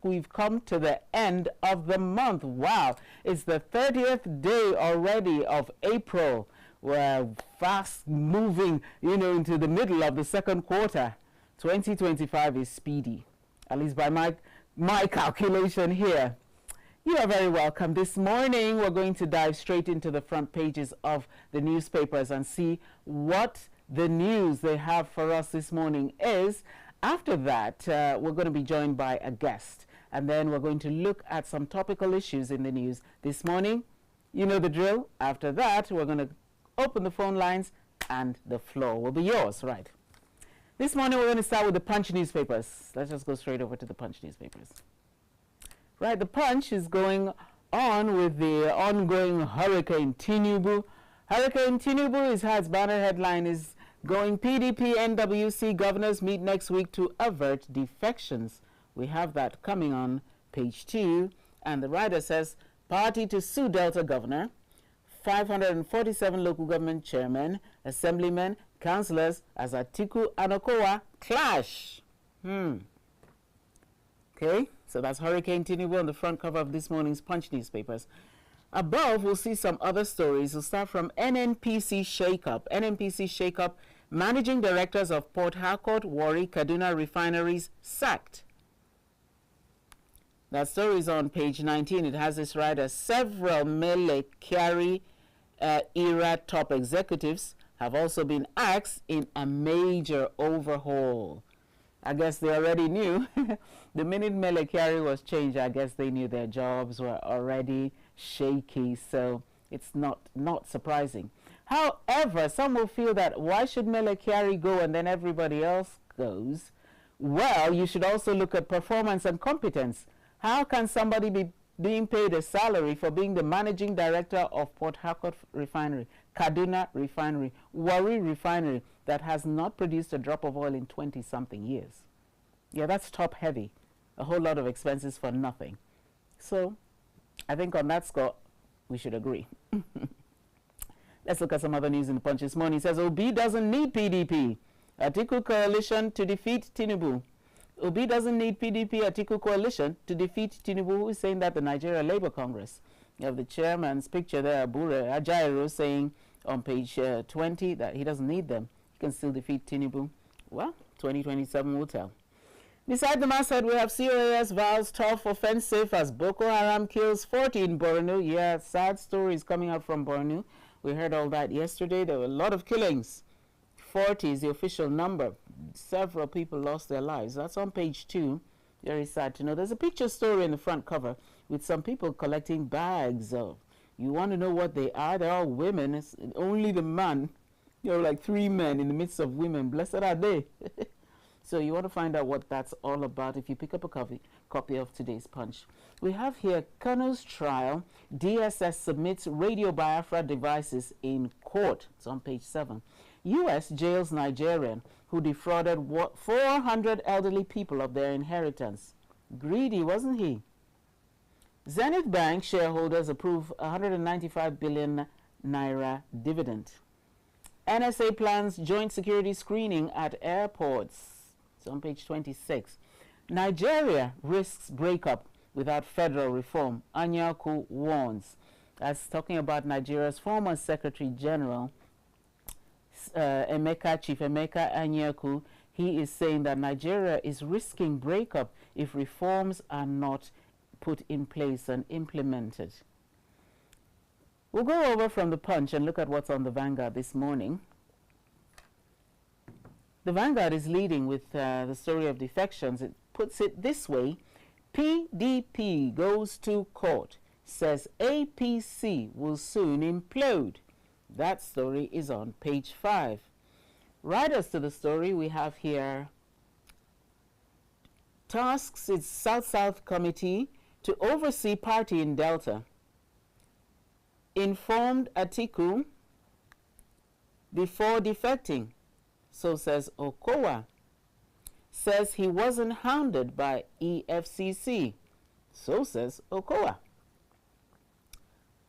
we've come to the end of the month. Wow, it's the 30th day already of April. We're fast moving, into the middle of the second quarter. 2025 is speedy, at least by my calculation here. You are very welcome. This morning, we're going to dive straight into the front pages of the newspapers and see what the news they have for us this morning is. After that, we're going to be joined by a guest, and then we're going to look at some topical issues in the news this morning. You know the drill. After that, we're going to open the phone lines, and the floor will be yours, right? This morning, we're going to start with the Punch newspapers. Let's just go straight over to the Punch newspapers. Right, the Punch is going on with the ongoing Hurricane Tinubu. Hurricane Tinubu its banner headline is going PDP NWC governors meet next week to avert defections. We have that coming on page 2. And the writer says, party to sue Delta governor, 547 local government chairmen, assemblymen, councillors as Atiku and Okowa clash. Okay, so that's Hurricane Tinubu on the front cover of this morning's Punch newspapers. Above, we'll see some other stories. We'll start from NNPC shakeup. NNPC shakeup, managing directors of Port Harcourt, Warri, Kaduna refineries sacked. That story is on page 19. It has this writer, several Mele Kyari era top executives have also been axed in a major overhaul. I guess they already knew. The minute Mele Kyari was changed, I guess they knew their jobs were already shaky, so it's not surprising. However, some will feel that why should Mele Kyari go and then everybody else goes? Well, you should also look at performance and competence. How can somebody be being paid a salary for being the managing director of Port Harcourt Refinery, Kaduna Refinery, Warri Refinery, that has not produced a drop of oil in 20-something years? Yeah, that's top heavy. A whole lot of expenses for nothing. So, I think on that score, we should agree. Let's look at some other news in the Punch this morning. It says, Obi doesn't need PDP. Atiku coalition to defeat Tinubu. Obi doesn't need PDP Atiku coalition to defeat Tinubu, who is saying that the Nigeria Labour Congress. You have the chairman's picture there, Abure Ajaero, saying on page 20 that he doesn't need them. He can still defeat Tinubu. Well, 2027 will tell. Beside the masthead, we have COAS vows tough offensive as Boko Haram kills 40 in Borno. Yeah, sad stories coming out from Borno. We heard all that yesterday. There were a lot of killings. 40 is the official number. Several people lost their lives. That's on page 2. Very sad to know. There's a picture story in the front cover with some people collecting bags of. You want to know what they are? They're all women. It's only the man. Like 3 men in the midst of women. Blessed are they. So you want to find out what that's all about if you pick up a copy of today's Punch. We have here Kano's trial. DSS submits Radio Biafra devices in court. It's on page 7. U.S. jails Nigerian who defrauded 400 elderly people of their inheritance. Greedy, wasn't he? Zenith Bank shareholders approve 195 billion naira dividend. NSA plans joint security screening at airports. It's on page 26. Nigeria risks breakup without federal reform. Anyaku warns. That's talking about Nigeria's former Secretary General, Chief Emeka Anyaku. He is saying that Nigeria is risking breakup if reforms are not put in place and implemented. We'll go over from the Punch and look at what's on the Vanguard this morning. The Vanguard is leading with the story of defections. It puts it this way. PDP goes to court, says APC will soon implode. That story is on page 5. Writers to the story we have here. Tasks its South-South Committee to oversee party in Delta. Informed Atiku before defecting. So says Okowa. Says he wasn't hounded by EFCC. So says Okowa.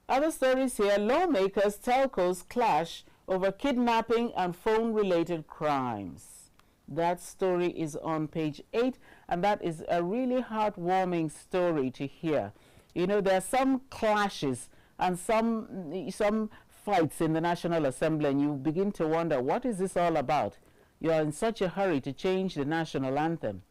Other stories here. Lawmakers, telcos clash over kidnapping and phone-related crimes. That story is on page 8, and that is a really heartwarming story to hear. You know, there are some clashes and some fights in the National Assembly, and you begin to wonder, what is this all about? You are in such a hurry to change the national anthem.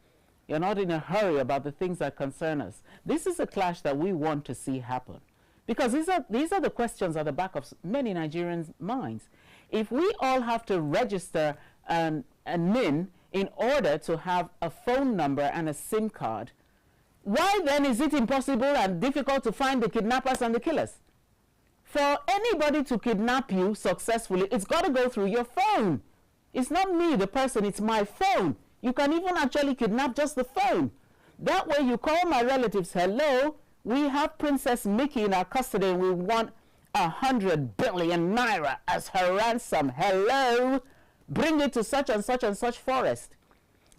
You're not in a hurry about the things that concern us. This is a clash that we want to see happen, because these are the questions at the back of many Nigerians' minds. If we all have to register a NIN in order to have a phone number and a SIM card, why then is it impossible and difficult to find the kidnappers and the killers? For anybody to kidnap you successfully, it's got to go through your phone. It's not me, the person, it's my phone. You can even actually kidnap just the phone. That way you call my relatives, hello, we have Princess Mikky in our custody and we want 100 billion naira as her ransom. Hello, bring it to such and such and such forest.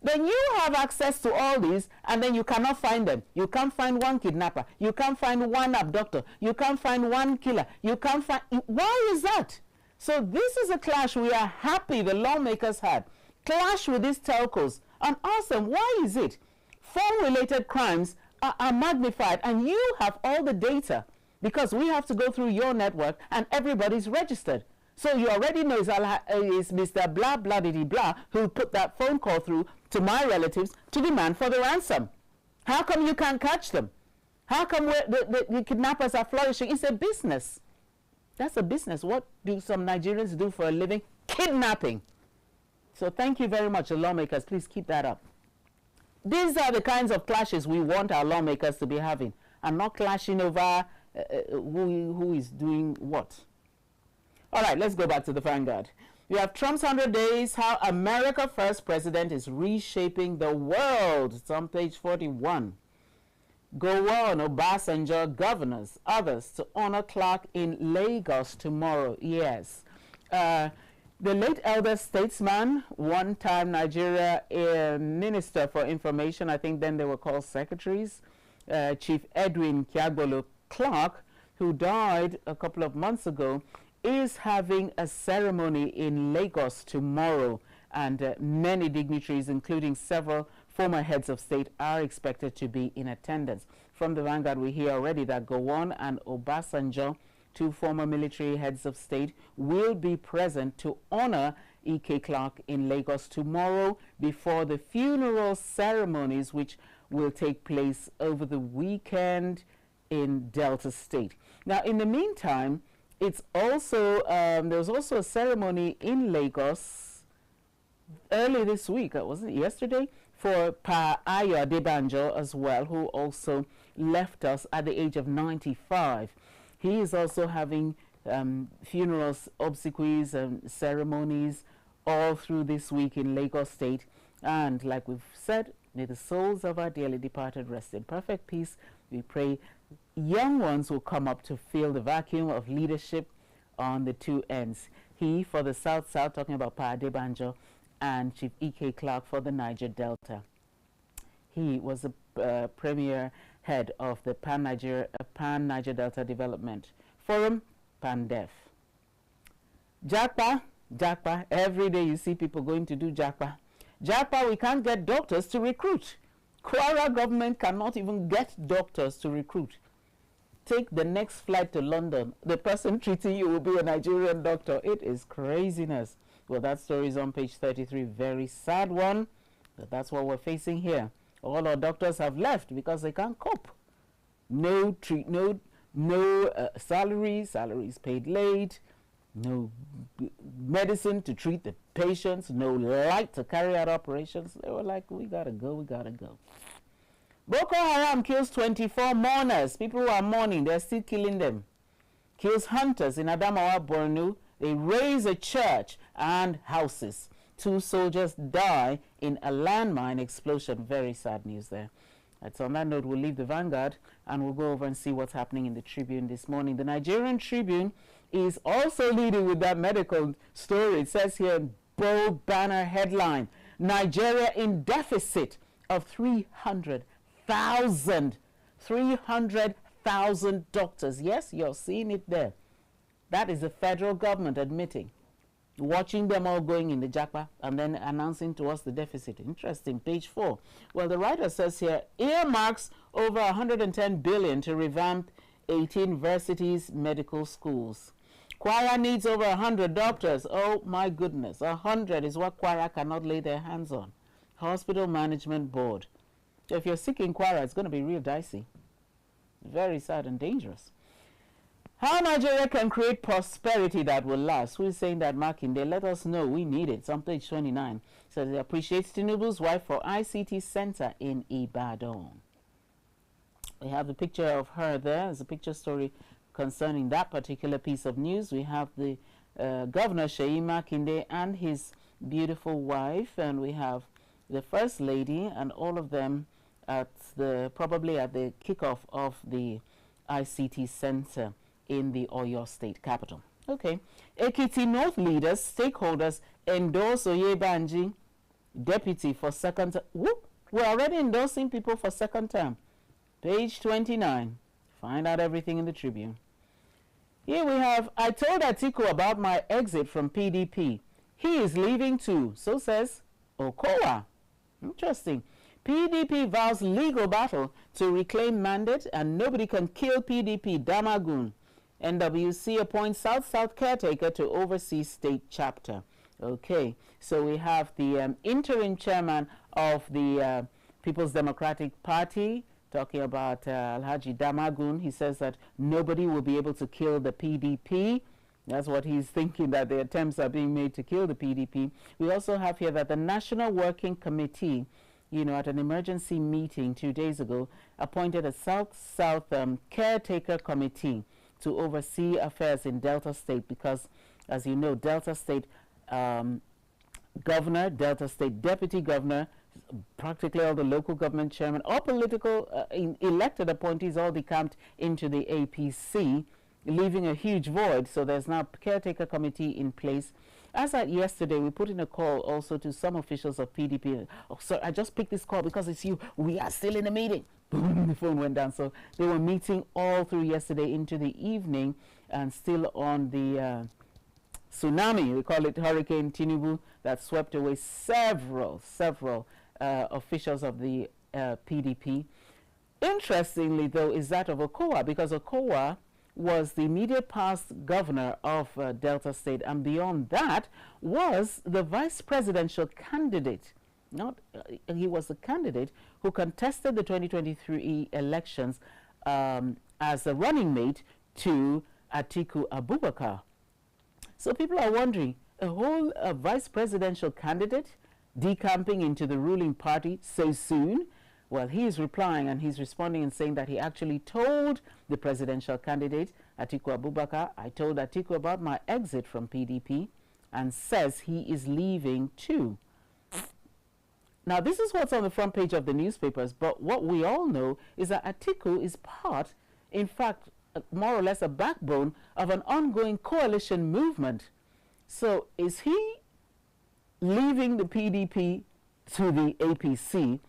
Then you have access to all these, and then you cannot find them. You can't find one kidnapper. You can't find one abductor. You can't find one killer. You can't find... Why is that? So this is a clash we are happy the lawmakers had. Clash with these telcos. And ask them, why is it phone-related crimes are magnified and you have all the data? Because we have to go through your network and everybody's registered. So you already know it's Mr. Blah, blah, blah, blah, who put that phone call through to my relatives to demand for the ransom. How come you can't catch them? How come the kidnappers are flourishing? It's a business. That's a business. What do some Nigerians do for a living? Kidnapping. So thank you very much, the lawmakers. Please keep that up. These are the kinds of clashes we want our lawmakers to be having, and not clashing over who is doing what. All right, let's go back to the Vanguard. We have Trump's 100 days, how America First president is reshaping the world. It's on page 41. Go on, Obasanjo governors, others to honor Clark in Lagos tomorrow. Yes. The late elder statesman, one-time Nigeria Minister for Information, I think then they were called secretaries, Chief Edwin Kiagbolo Clark, who died a couple of months ago, is having a ceremony in Lagos tomorrow, and many dignitaries, including several former heads of state, are expected to be in attendance. From the Vanguard, we hear already that Gowon and Obasanjo, two former military heads of state, will be present to honor E.K. Clark in Lagos tomorrow before the funeral ceremonies, which will take place over the weekend in Delta State. Now, in the meantime, it's also there was also a ceremony in Lagos early this week, wasn't it yesterday, for Pa Adeolu Adeyemo as well, who also left us at the age of 95. He is also having funerals, obsequies, and ceremonies all through this week in Lagos State. And like we've said, may the souls of our dearly departed rest in perfect peace. We pray young ones will come up to fill the vacuum of leadership on the two ends. He for the South-South, talking about Pa Adeyemo, and Chief E.K. Clark for the Niger Delta. He was the premier head of the Pan-Niger Delta Development Forum, PANDEF. Japa, every day you see people going to do Japa. Japa, we can't get doctors to recruit. Kwara government cannot even get doctors to recruit. Take the next flight to London. The person treating you will be a Nigerian doctor. It is craziness. Well, that story is on page 33. Very sad one. But that's what we're facing here. All our doctors have left because they can't cope. No salaries paid late, no medicine to treat the patients, no light to carry out operations. They were like, we gotta go. Boko Haram kills 24 mourners. People who are mourning, they're still killing them. Kills hunters in Adamawa, Borno. They raze a church and houses. 2 soldiers die in a landmine explosion. Very sad news there. That's on that note, we'll leave the Vanguard and we'll go over and see what's happening in the Tribune this morning. The Nigerian Tribune is also leading with that medical story. It says here, bold banner headline, Nigeria in deficit of 300,000 doctors. Yes, you're seeing it there. That is the federal government admitting. watching them all going in the jackpot and then announcing to us the deficit. Interesting. Page 4. Well, the writer says here, earmarks over 110 billion to revamp 18 universities, medical schools. Choir needs over 100 doctors. Oh my goodness, 100 is what choir cannot lay their hands on. Hospital Management Board. So if you're sick in choir, it's going to be real dicey. Very sad and dangerous. How Nigeria can create prosperity that will last. Who is saying that, Makinde? Let us know. We need it. It's on page 29. So they appreciate Tinubu's wife for ICT Center in Ibadan. We have the picture of her there. There's a picture story concerning that particular piece of news. We have the Governor Seyi Makinde and his beautiful wife, and we have the First Lady, and all of them at probably at the kickoff of the ICT Center in the Oyo State capital. Okay. Ekiti North leaders, stakeholders endorse Oyebanji, deputy for second term. Whoop, we're already endorsing people for second term. Page 29. Find out everything in the Tribune. Here we have, I told Atiku about my exit from PDP. He is leaving too. So says Okowa. Interesting. PDP vows legal battle to reclaim mandate and nobody can kill PDP. Damagun. NWC appoints South-South caretaker to oversee state chapter. Okay, so we have the interim chairman of the People's Democratic Party talking about Alhaji Damagun. He says that nobody will be able to kill the PDP. That's what he's thinking, that the attempts are being made to kill the PDP. We also have here that the National Working Committee, at an emergency meeting 2 days ago, appointed a South-South caretaker committee to oversee affairs in Delta State because, as you know, Delta State governor, Delta State deputy governor, practically all the local government chairman, all political elected appointees all decamped into the APC, leaving a huge void. So there's now a caretaker committee in place. As at yesterday, we put in a call also to some officials of PDP. Oh, sir, I just picked this call because it's you. We are still in a meeting. Boom, the phone went down. So they were meeting all through yesterday into the evening and still on the tsunami. We call it Hurricane Tinubu that swept away several officials of the PDP. Interestingly, though, is that of Okowa, because Okowa was the immediate past governor of Delta State, and beyond that was the vice presidential candidate. He was the candidate who contested the 2023 elections as a running mate to Atiku Abubakar. So people are wondering, a whole vice presidential candidate decamping into the ruling party so soon? Well, he is replying and he's responding and saying that he actually told the presidential candidate, Atiku Abubakar, I told Atiku about my exit from PDP, and says he is leaving too. Now, this is what's on the front page of the newspapers, but what we all know is that Atiku is part, in fact, more or less a backbone of an ongoing coalition movement. So is he leaving the PDP to the APC,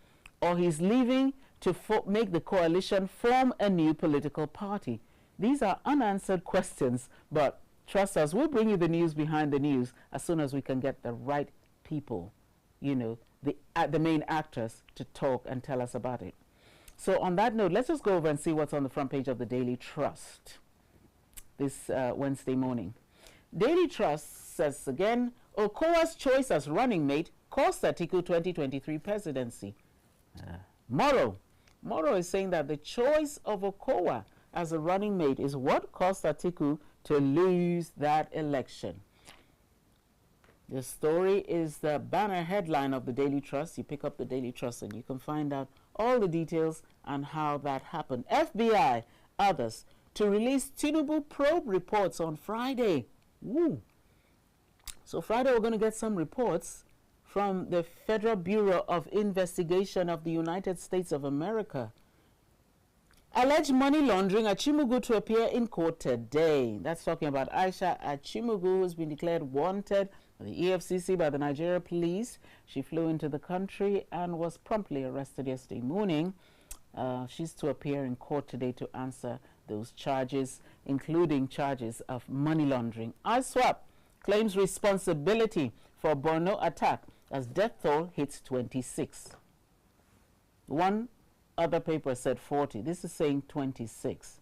or he's leaving to make the coalition form a new political party? These are unanswered questions, but trust us, we'll bring you the news behind the news as soon as we can get the right people, the main actors, to talk and tell us about it. So on that note, let's just go over and see what's on the front page of the Daily Trust this Wednesday morning. Daily Trust says again, Okowa's choice as running mate cost Atiku 2023 presidency. Moro is saying that the choice of Okowa as a running mate is what cost Atiku to lose that election. The story is the banner headline of the Daily Trust. You pick up the Daily Trust and you can find out all the details on how that happened. FBI, others, to release Tinubu probe reports on Friday. Woo. So Friday we're going to get some reports from the Federal Bureau of Investigation of the United States of America. Alleged money laundering, Achimugu to appear in court today. That's talking about Aisha Achimugu, who has been declared wanted by the EFCC by the Nigeria police. She flew into the country and was promptly arrested yesterday morning. She's to appear in court today to answer those charges, including charges of money laundering. ISWAP claims responsibility for Borno attack as death toll hits 26. One other paper said 40. This is saying 26.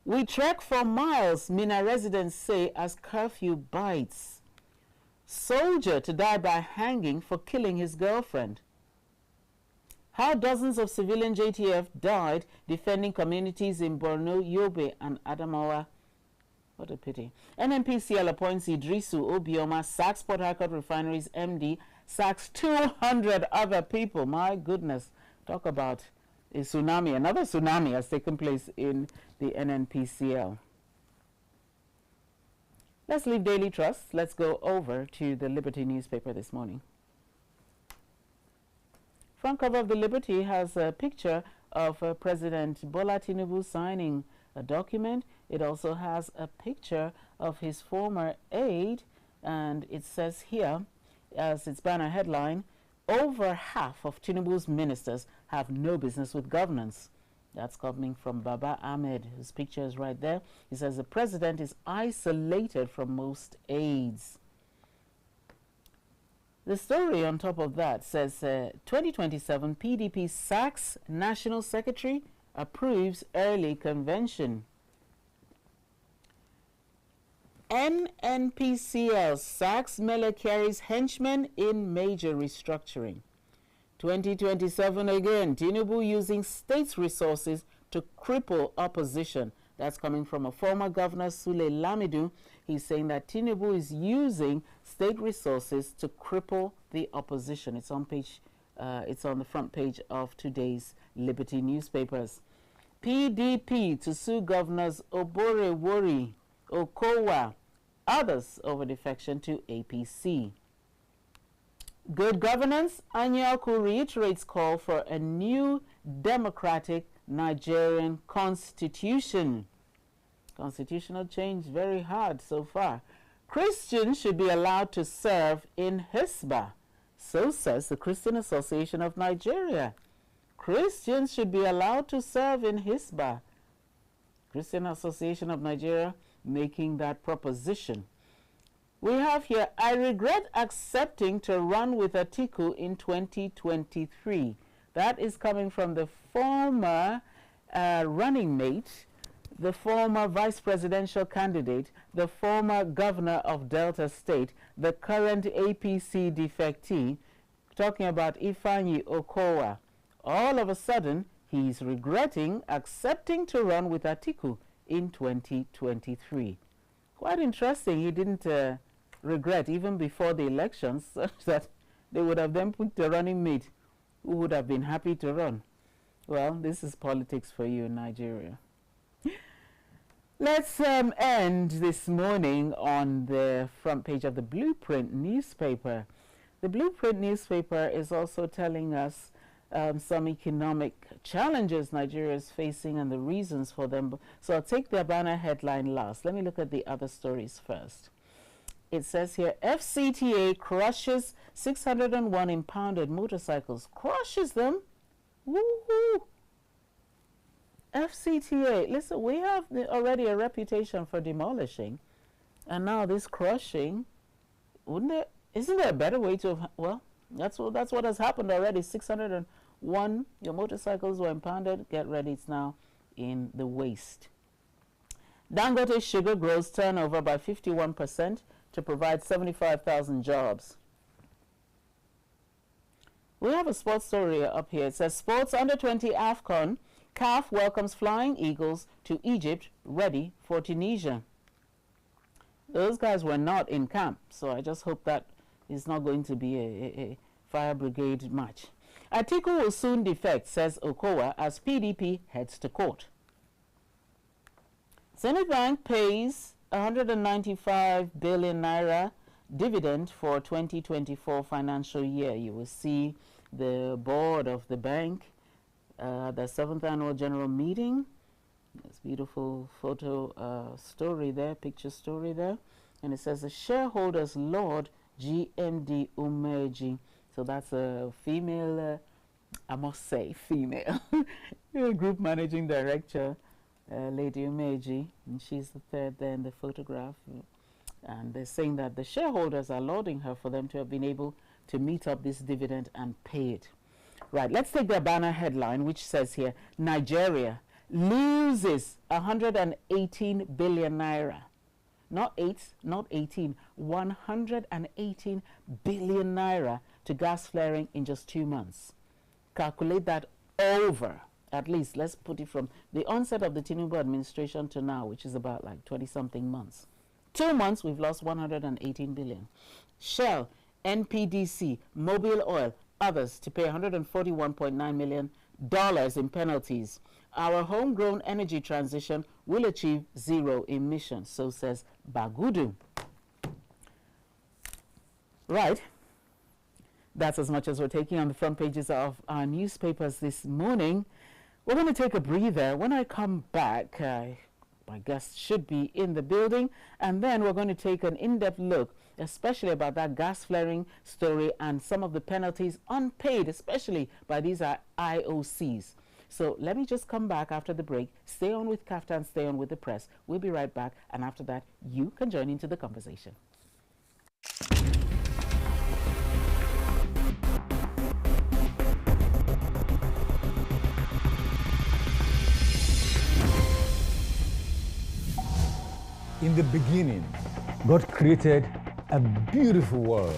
We trek for miles, Mina residents say as curfew bites. Soldier to die by hanging for killing his girlfriend. How dozens of civilian JTF died defending communities in Borno, Yobe, and Adamawa. What a pity. NNPCL appoints Idrisu Obioma, sacks Port Harcourt Refineries MD, sacks 200 other people. My goodness. Talk about a tsunami. Another tsunami has taken place in the NNPCL. Let's leave Daily Trust. Let's go over to the Liberty newspaper this morning. Front cover of the Liberty has a picture of President Bola Tinubu signing a document. It also has a picture of his former aide, and it says here, as its banner headline, over half of Tinubu's ministers have no business with governance. That's coming from Baba Ahmed, whose picture is right there. He says the president is isolated from most aides. The story on top of that says 2027 PDP sacks National Secretary, approves early convention. NNPCL sacks Mele Kyari's henchmen in major restructuring. 2027 again, Tinubu using state's resources to cripple opposition. That's coming from a former governor, Sule Lamidu. He's saying that Tinubu is using state resources to cripple the opposition. It's on the front page of today's Liberty newspapers. PDP to sue governors Oborewori, Okowa, others over defection to APC. Good governance, Anyaoku reiterates call for a new democratic Nigerian constitution. Constitutional change very hard so far. Christians should be allowed to serve in Hisbah. So says the Christian Association of Nigeria. Christians should be allowed to serve in Hisbah. Christian Association of Nigeria making that proposition. We have here, I regret accepting to run with Atiku in 2023. That is coming from the former running mate, the former vice presidential candidate, the former governor of Delta State, the current APC defectee, talking about Ifeanyi Okowa. All of a sudden, he's regretting accepting to run with Atiku in 2023. Quite interesting. He didn't regret even before the elections that they would have then put the running mate who would have been happy to run. Well, this is politics for you in Nigeria. Let's end this morning on the front page of the Blueprint newspaper. The Blueprint newspaper is also telling us some economic challenges Nigeria is facing and the reasons for them. So I'll take the banner headline last. Let me look at the other stories first. It says here, FCTA crushes 601 impounded motorcycles. Crushes them? Woohoo! FCTA, listen, we have already a reputation for demolishing. And now this crushing, isn't there a better way to, well, that's what has happened already. 601, your motorcycles were impounded. Get ready, it's now in the waste. Dangote Sugar grows turnover by 51% to provide 75,000 jobs. We have a sports story up here. It says, Sports Under 20 AFCON, CAF welcomes Flying Eagles to Egypt, ready for Tunisia. Those guys were not in camp, so I just hope that is not going to be a fire brigade match. Atiku will soon defect, says Okowa, as PDP heads to court. Zenith Bank pays 195 billion naira dividend for 2024 financial year. You will see the board of the bank, the 7th annual general meeting. This beautiful photo story there, picture story there. And it says the shareholders Lord GMD Umeji. So that's a female, I must say female, group managing director, Lady Umeji. And she's the third there in the photograph. And they're saying that the shareholders are lauding her for them to have been able to meet up this dividend and pay it. Right, let's take their banner headline, which says here, Nigeria loses 118 billion naira. Not 8, not 18, 118 billion naira to gas flaring in just 2 months. Calculate that over, at least, let's put it from the onset of the Tinubu administration to now, which is about like 20-something months. 2 months, we've lost 118 billion. Shell, NPDC, Mobil Oil, others to pay $141.9 million in penalties. Our homegrown energy transition will achieve zero emissions, so says Bagudu. Right. That's as much as we're taking on the front pages of our newspapers this morning. We're going to take a breather. When I come back, my guest should be in the building, and then we're going to take an in-depth look, especially about that gas flaring story and some of the penalties unpaid, especially by these IOCs. So let me just come back after the break. Stay on with Kaftan, stay on with the press. We'll be right back, and after that, you can join into the conversation. In the beginning, God created a beautiful world.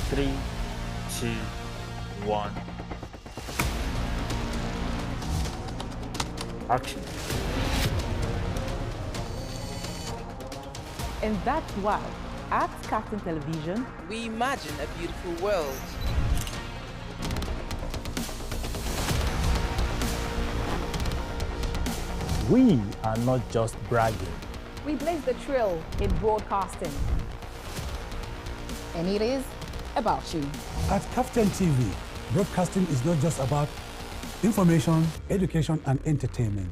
3, 2, 1. Action. And that's why, at Kaftan Television, we imagine a beautiful world. We are not just bragging. we blaze the trail in broadcasting. And it is about you. At Kaftan TV, broadcasting is not just about information, education, and entertainment.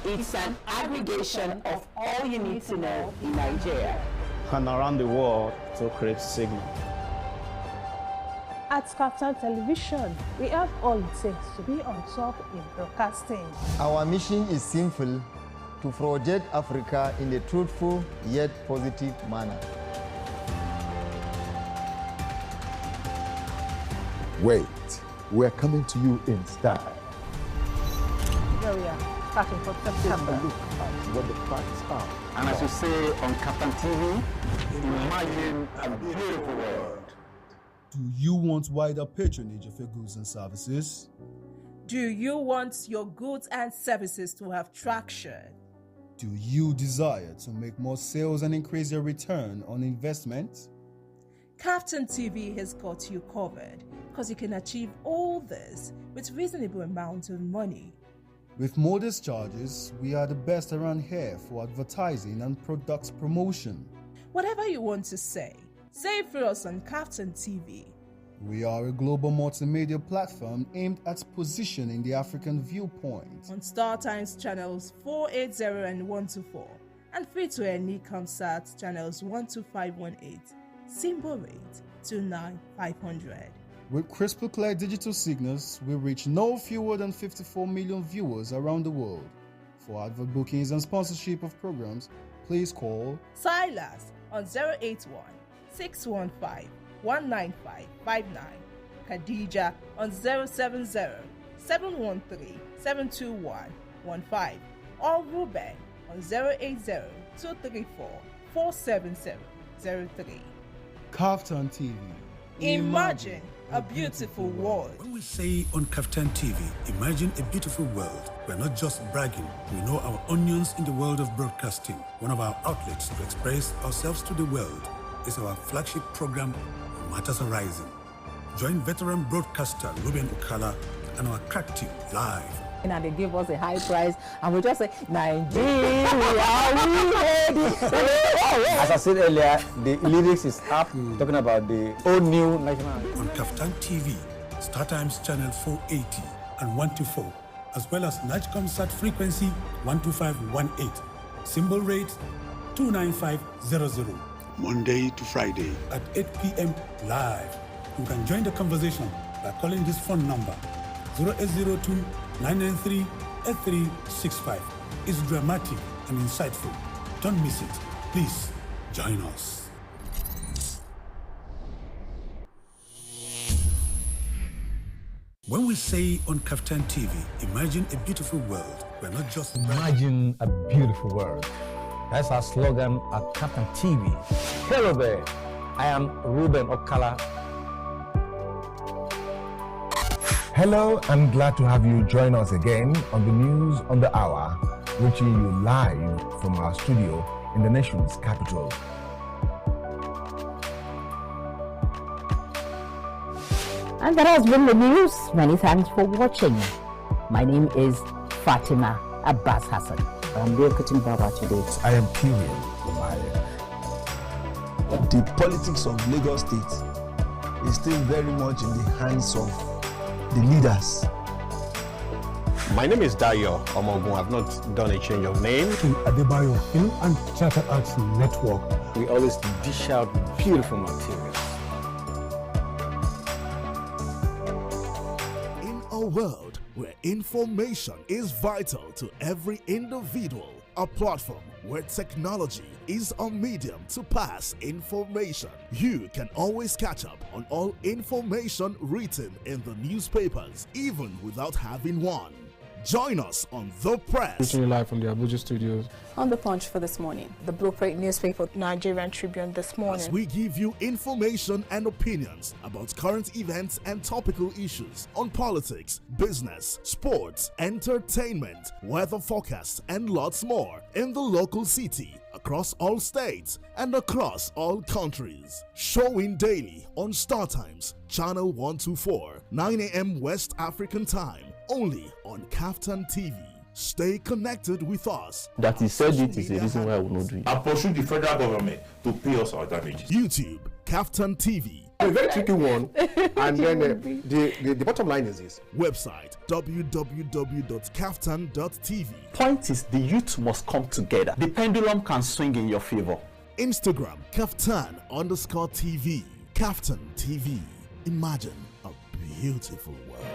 It's an aggregation of all you need to know in Nigeria and around the world to create signal. At Kaftan Television, we have all it takes to be on top in broadcasting. Our mission is simple: to project Africa in a truthful yet positive manner. Wait, we're coming to you in style. Here we are, starting from September. Look at what the facts are. And as you say on Kaftan TV, imagine a beautiful world. Do you want wider patronage of your goods and services? Do you want your goods and services to have traction? Do you desire to make more sales and increase your return on investment? Kaftan TV has got you covered because you can achieve all this with reasonable amount of money. With modest charges, we are the best around here for advertising and product promotion. Whatever you want to say it for us on Kaftan TV. We are a global multimedia platform aimed at positioning the African viewpoint on StarTimes channels 480 and 124 and free-to-air NIGCOMSAT channels 12518, symbol rate 29500. With crystal clear digital signals, we reach no fewer than 54 million viewers around the world. For advert bookings and sponsorship of programs, please call Silas on 081 615 19559, Khadija on 070 713 72115, or Ruben on 080 234 47703. Kaftan TV. Imagine a beautiful world. When we say on Kaftan TV, imagine a beautiful world, we're not just bragging. We know our onions in the world of broadcasting. One of our outlets to express ourselves to the world is our flagship program, Matters Arising. Join veteran broadcaster Ruben Okala and our crack team live. And they give us a high price, and we just say, Nigeria, we ready? As I said earlier, the lyrics is up, talking about the old new national. On Kaftan TV, StarTimes channel 480 and 124, as well as NIGCOMSAT frequency 12518, symbol rate 29500. Monday to Friday at 8 p.m. live. You can join the conversation by calling this phone number 0802 993 8365 It's dramatic and insightful. Don't miss it. Please, join us. When we say on Kaftan TV, imagine a beautiful world, we're not just Imagine a beautiful world. That's our slogan at Kaftan TV. Hello there, I am Ruben Okala. Hello, I'm glad to have you join us again on the news on the hour, reaching you live from our studio in the nation's capital. And that has been the news. Many thanks for watching. My name is Fatima Abbas Hassan. I'm Bilkutin Baba today. I am Kirian. The politics of Lagos State is still very much in the hands of the leaders. My name is Dayo Omogun. I've not done a change of name. Adebayo, Film and Theatre Arts Network. We always dish out beautiful material. In a world where information is vital to every individual, a platform where technology is a medium to pass information, you can always catch up on all information written in the newspapers, even without having one. Join us on The Press. Reaching live from the Abuja studios. On The Punch for this morning. The Blueprint newspaper, Nigerian Tribune this morning. As we give you information and opinions about current events and topical issues on politics, business, sports, entertainment, weather forecasts, and lots more in the local city, across all states, and across all countries. Showing daily on StarTimes, channel 124, 9 a.m. West African time, only on Kaftan TV. Stay connected with us. That he said it is the reason why I will not do it. I pursue the federal government to pay us our damages. YouTube, Kaftan TV. A very tricky one, and then the bottom line is this. Website www.kaftan.tv. Point is, the youth must come together. The pendulum can swing in your favor. Instagram, Kaftan_TV. Kaftan TV. Imagine a beautiful world.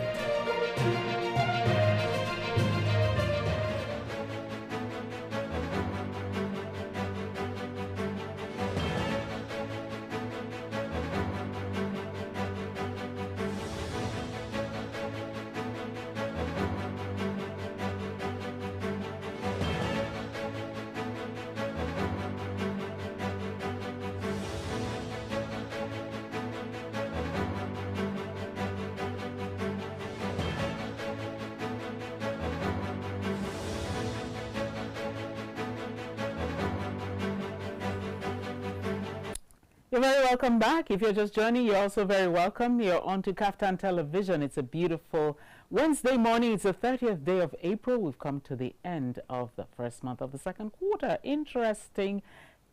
You're very welcome back. If you're just joining, you're also very welcome. You're on to Kaftan Television. It's a beautiful Wednesday morning. It's the 30th day of April. We've come to the end of the first month of the second quarter. Interesting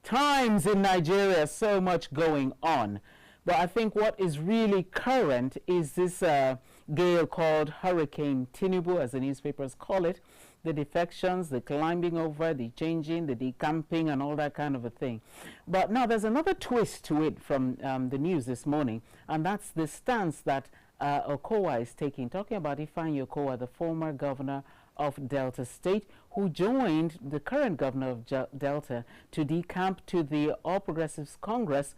times in Nigeria. So much going on. But I think what is really current is this gale called Hurricane Tinubu, as the newspapers call it. The defections, the climbing over, the changing, the decamping, and all that kind of a thing. But now there's another twist to it from the news this morning, and that's the stance that Okowa is taking, talking about Ifeanyi Okowa, the former governor of Delta State, who joined the current governor of Delta to decamp to the All Progressives Congress.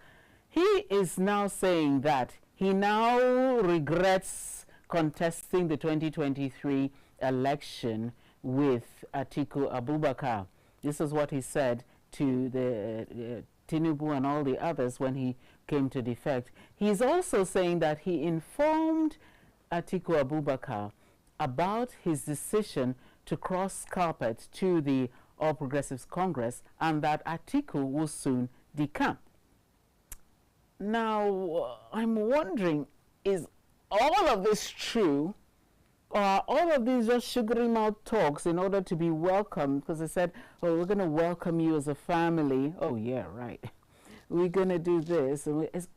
He is now saying that he now regrets contesting the 2023 election with Atiku Abubakar. This is what he said to the Tinubu and all the others when he came to defect. He's also saying that he informed Atiku Abubakar about his decision to cross carpet to the All Progressives Congress and that Atiku will soon decamp. Now, I'm wondering, is all of this true? All of these just sugary mouth talks in order to be welcomed, because they said, oh, we're going to welcome you as a family. Oh, yeah, right. We're going to do this.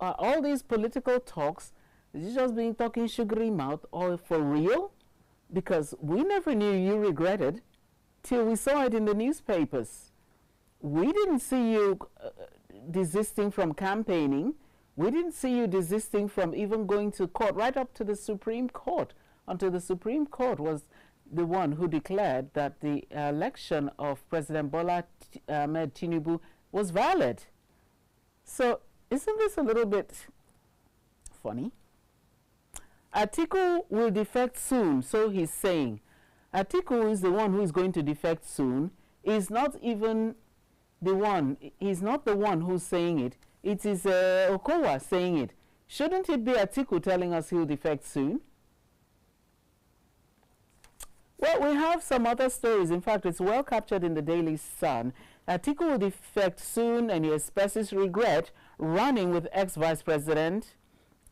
All these political talks, is it just being talking sugary mouth or for real? Because we never knew you regretted till we saw it in the newspapers. We didn't see you desisting from campaigning. We didn't see you desisting from even going to court, right up to the Supreme Court. Until the Supreme Court was the one who declared that the election of President Bola Ahmed Tinubu was valid. So isn't this a little bit funny? Atiku will defect soon, so he's saying. Atiku is the one who is going to defect soon. He's not even the one. He's not the one who's saying it. It is Okowa saying it. Shouldn't it be Atiku telling us he'll defect soon? Well, we have some other stories. In fact, it's well captured in the Daily Sun. Atiku will defect soon, and he expresses regret running with ex-vice president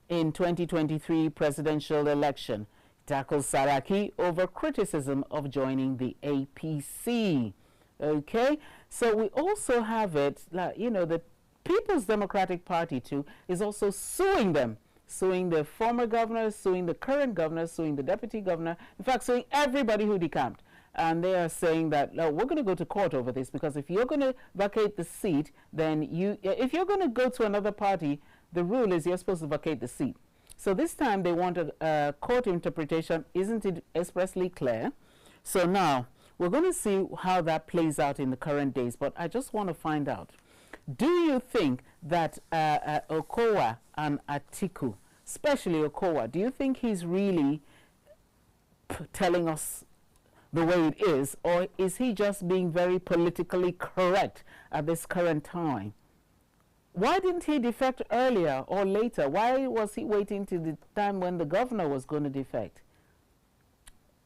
in 2023 presidential election. Tackles Saraki over criticism of joining the APC. Okay, so we also have it, you know, the People's Democratic Party too is also suing them, suing the former governor, suing the current governor, suing the deputy governor, in fact, suing everybody who decamped. And they are saying that, no, we're going to go to court over this, because if you're going to vacate the seat, then if you're going to go to another party, the rule is you're supposed to vacate the seat. So this time they wanted a court interpretation. Isn't it expressly clear? So now we're going to see how that plays out in the current days. But I just want to find out, do you think that Okowa and Atiku, especially Okowa, do you think he's really telling us the way it is, or is he just being very politically correct at this current time? Why didn't he defect earlier or later? Why was he waiting till the time when the governor was going to defect?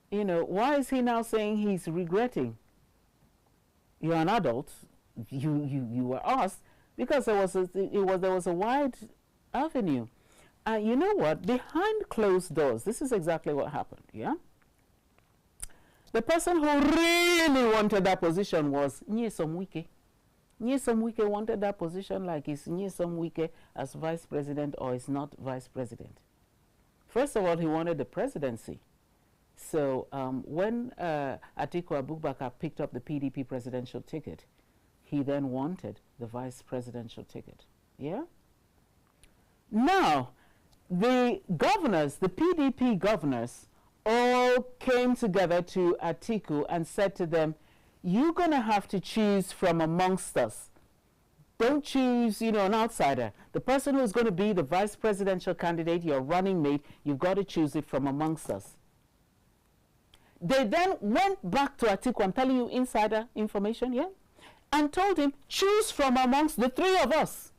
You know, why is he now saying he's regretting? You're an adult. You were asked, because there was a wide avenue. You know what? Behind closed doors, this is exactly what happened. Yeah. The person who really wanted that position was Nyesom Wike. Nyesom Wike wanted that position like is Nyesom Wike as vice president or is not vice president. First of all, he wanted the presidency. So when Atiku Abubakar picked up the PDP presidential ticket, he then wanted the vice presidential ticket. Yeah? Now, the governors, the PDP governors, all came together to Atiku and said to them, you're going to have to choose from amongst us. Don't choose, you know, an outsider. The person who's going to be the vice presidential candidate, your running mate, you've got to choose it from amongst us. They then went back to Atiku, I'm telling you insider information, yeah, and told him, choose from amongst the three of us.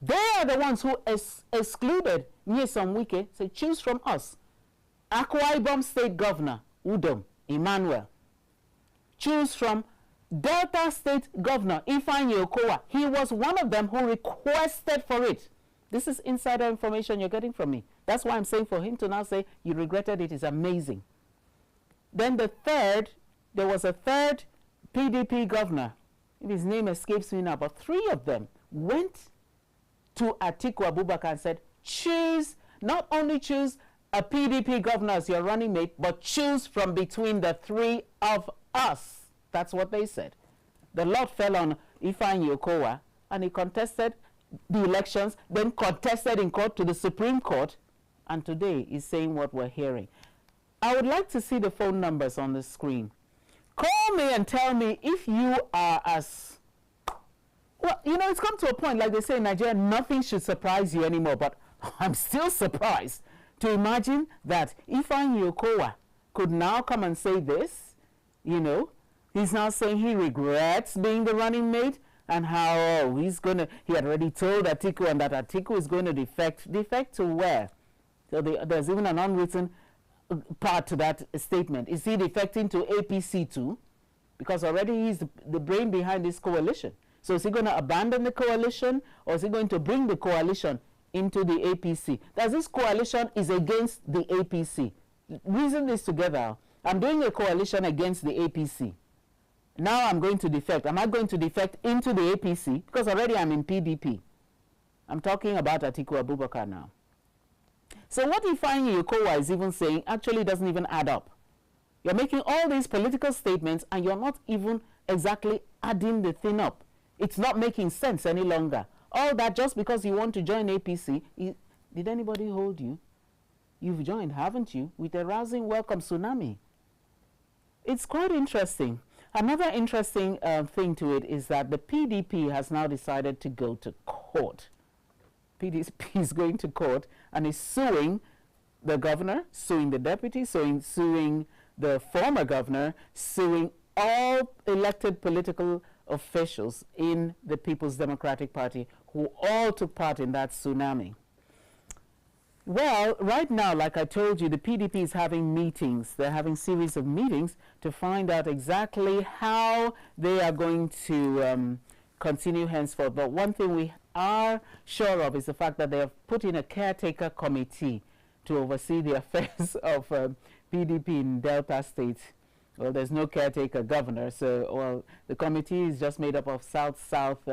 They are the ones who excluded Nyesom Wike, so choose from us. Akwa Ibom State Governor, Udom Emmanuel. Choose from Delta State Governor, Ifeanyi Okowa. He was one of them who requested for it. This is insider information you're getting from me. That's why I'm saying for him to now say you regretted it is amazing. Then the third, there was a third PDP governor. His name escapes me now, but three of them went to Atiku Abubakar and said, choose, not only choose a PDP governor as your running mate, but choose from between the three of us. That's what they said. The lot fell on Ifeanyi Okowa, and he contested the elections, then contested in court to the Supreme Court, and today he's saying what we're hearing. I would like to see the phone numbers on the screen. Call me and tell me if you are as... Well, you know, it's come to a point, like they say in Nigeria, nothing should surprise you anymore, but I'm still surprised to imagine that Ifeanyi Okowa could now come and say this, you know, he's now saying he regrets being the running mate and how he had already told Atiku and that Atiku is going to defect. Defect to where? So there's even an unwritten part to that statement. Is he defecting to APC too? Because already he's the brain behind this coalition. So is he going to abandon the coalition, or is he going to bring the coalition into the APC? That this coalition is against the APC. Reason this together. I'm doing a coalition against the APC. Now I'm going to defect. Am I going to defect into the APC? Because already I'm in PDP. I'm talking about Atiku Abubakar now. So what Ifeanyi Okowa is even saying actually doesn't even add up. You're making all these political statements and you're not even exactly adding the thing up. It's not making sense any longer. All that just because you want to join APC. Did anybody hold you? You've joined, haven't you? With a rousing welcome tsunami. it's quite interesting. Another interesting thing to it is that the PDP has now decided to go to court. PDP is going to court and is suing the governor, suing the deputy, suing the former governor, suing all elected political officials in the People's Democratic Party who all took part in that tsunami. Well, right now, like I told you, the PDP is having meetings. They're having series of meetings to find out exactly how they are going to continue henceforth. But one thing we are sure of is the fact that they have put in a caretaker committee to oversee the affairs of PDP in Delta State. Well, there's no caretaker governor, so well, the committee is just made up of South-South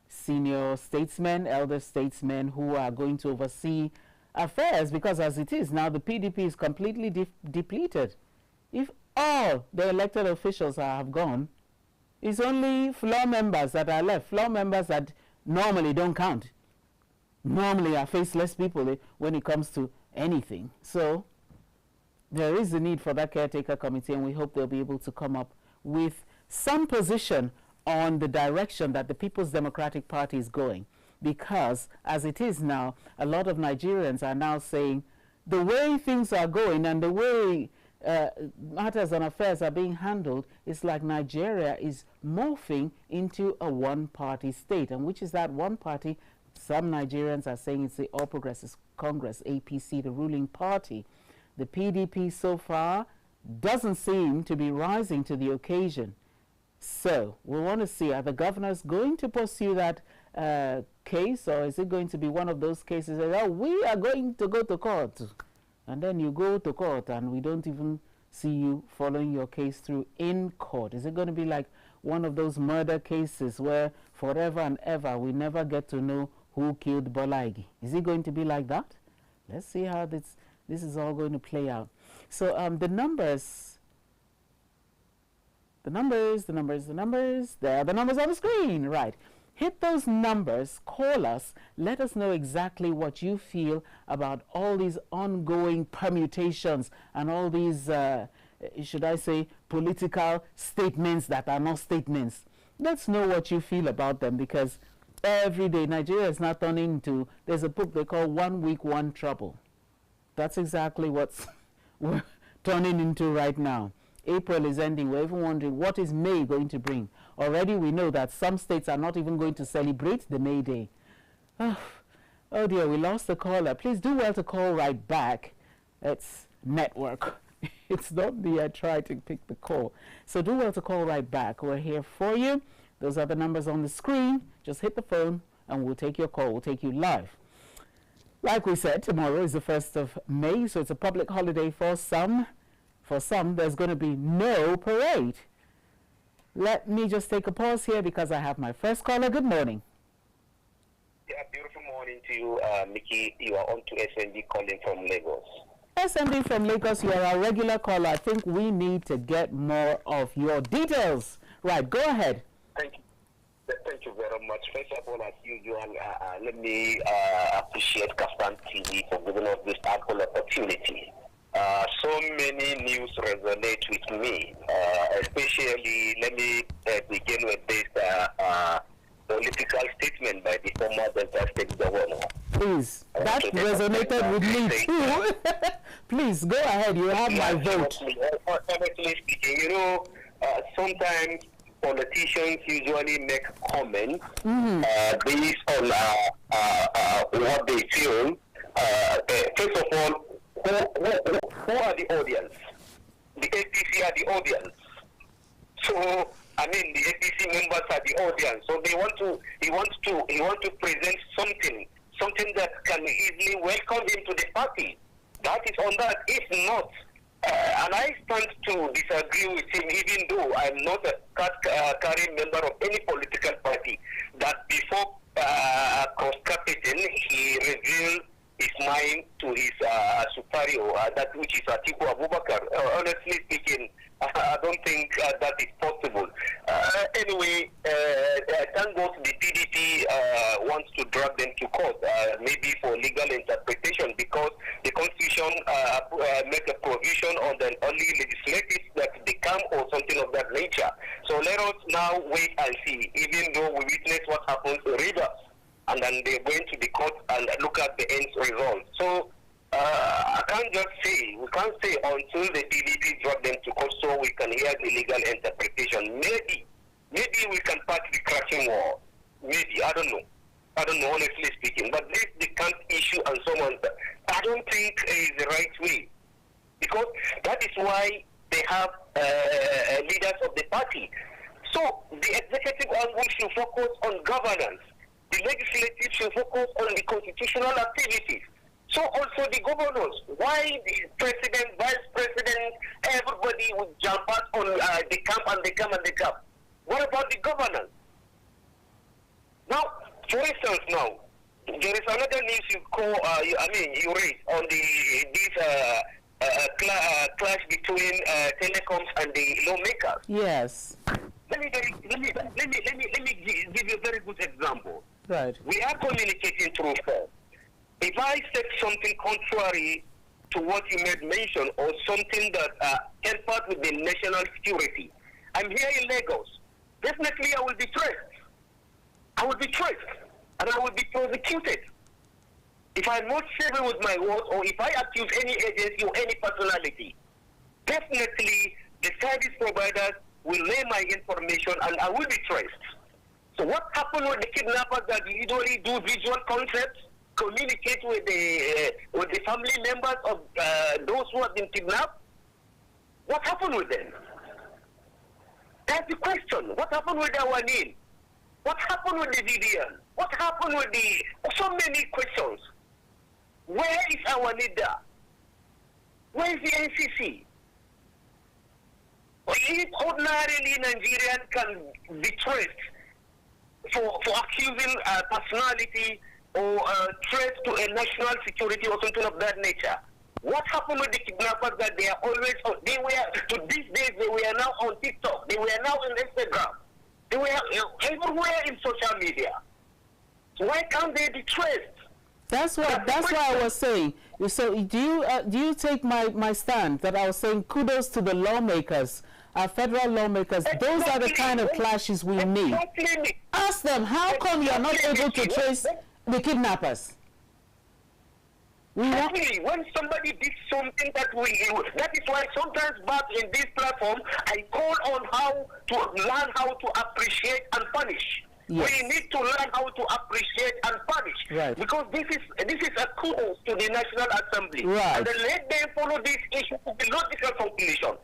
senior statesmen, elder statesmen who are going to oversee affairs, because as it is now, the PDP is completely depleted. If all the elected officials have gone, it's only floor members that are left, floor members that normally don't count, normally are faceless people when it comes to anything. So there is a need for that caretaker committee, and we hope they'll be able to come up with some position on the direction that the People's Democratic Party is going. Because as it is now, a lot of Nigerians are now saying the way things are going and the way matters and affairs are being handled, it's like Nigeria is morphing into a one-party state. And which is that one party? Some Nigerians are saying it's the All Progressives Congress, APC, the ruling party. The PDP so far doesn't seem to be rising to the occasion. So we want to see, are the governors going to pursue that case, or is it going to be one of those cases that, oh, we are going to go to court, and then you go to court and we don't even see you following your case through in court? Is it going to be like one of those murder cases where forever and ever we never get to know who killed Bolaigi? Is it going to be like that? Let's see how this is all going to play out. So the numbers, there are the numbers on the screen, right? Hit those numbers, call us, let us know exactly what you feel about all these ongoing permutations and all these, should I say, political statements that are not statements. Let's know what you feel about them, because every day Nigeria is now turning into, there's a book they call 1 Week, 1 Trouble. That's exactly what's we're turning into right now. April is ending. We're even wondering, what is May going to bring? Already we know that some states are not even going to celebrate the May Day. Oh dear, we lost the caller. Please do well to call right back. It's network. It's not me. I try to pick the call. So do well to call right back. We're here for you. Those are the numbers on the screen. Just hit the phone and we'll take your call. We'll take you live. Like we said, tomorrow is the 1st of May, so it's a public holiday for some. For some, there's going to be no parade. Let me just take a pause here because I have my first caller. Good morning. Yeah, beautiful morning to you, Mikky. You are on to SMB calling from Lagos. SMB from Lagos, you are our regular caller. I think we need to get more of your details. Right, go ahead. Thank you. Thank you very much. First of all, as usual, let me appreciate Kaftan TV for giving us this ample opportunity. So many news resonate with me, especially, let me begin with this political statement by the former Delta State Governor. Please, that resonated with me too. Please, go ahead, you have my vote. Honestly speaking, you know, sometimes politicians usually make comments based on what they feel. First of all, who are the audience? The APC are the audience. So, I mean, the APC members are the audience. So he wants to present something that can easily welcome him to the party. That is on that. If not, and I stand to disagree with him, even though I'm not a card-carrying member of any political party, that before cross-carpeting, he revealed his mind to his superior, that which is Atiku Abubakar. Honestly speaking, I don't think that is possible. Anyway, thank God the PDP wants to drag them to court, maybe for legal interpretation, because the Constitution make a provision on the only legislatives that they can or something of that nature. So let us now wait and see, even though we witness what happens to Rivers, and then they're going to the court and look at the end result. So I can't just say, we can't say until the PDP drop them to court so we can hear the legal interpretation. Maybe we can pass the crashing wall. Maybe, I don't know, honestly speaking. But this the camp issue and so on, I don't think is the right way. Because that is why they have leaders of the party. So the executive arm should focus on governance. The legislative should focus on the constitutional activities. So also the governors. Why the president, vice president, everybody would jump out on the camp and the camp and the camp? What about the governance? Now, for instance, now there is another news you raised on this clash between telecoms and the lawmakers. Yes. Let me give you a very good example. Right. We are communicating through phone. If I said something contrary to what you made mention or something that tampers with the national security, I'm here in Lagos. Definitely I will be traced. And I will be prosecuted. If I'm not saving with my words or if I accuse any agency or any personality, definitely the service providers will lay my information and I will be traced. So what happened with the kidnappers that usually do visual concepts, communicate with the family members of those who have been kidnapped? What happened with them? That's the question. What happened with our name? What happened with the VDN? What happened with so many questions? Where is our leader? Where is the NCC? If ordinarily Nigerian can be traced for accusing a personality or threat to a national security or something of that nature, what happened with the kidnappers that they are always on? To these days, they were now on TikTok. They were now on Instagram. They were everywhere in social media. So why can't they be traced? That's why I was saying. So do you take my stand that I was saying kudos to the lawmakers, our federal lawmakers. Those are the kind of clashes we need. Ask them, how come you are not able to trace the kidnappers? Actually, when somebody did something that is why sometimes back in this platform, I call on how to learn how to appreciate and punish. Yes. We need to learn how to appreciate and punish. Right. Because this is a kudos to the National Assembly. Right. And then let them follow this issue to the logical conclusion.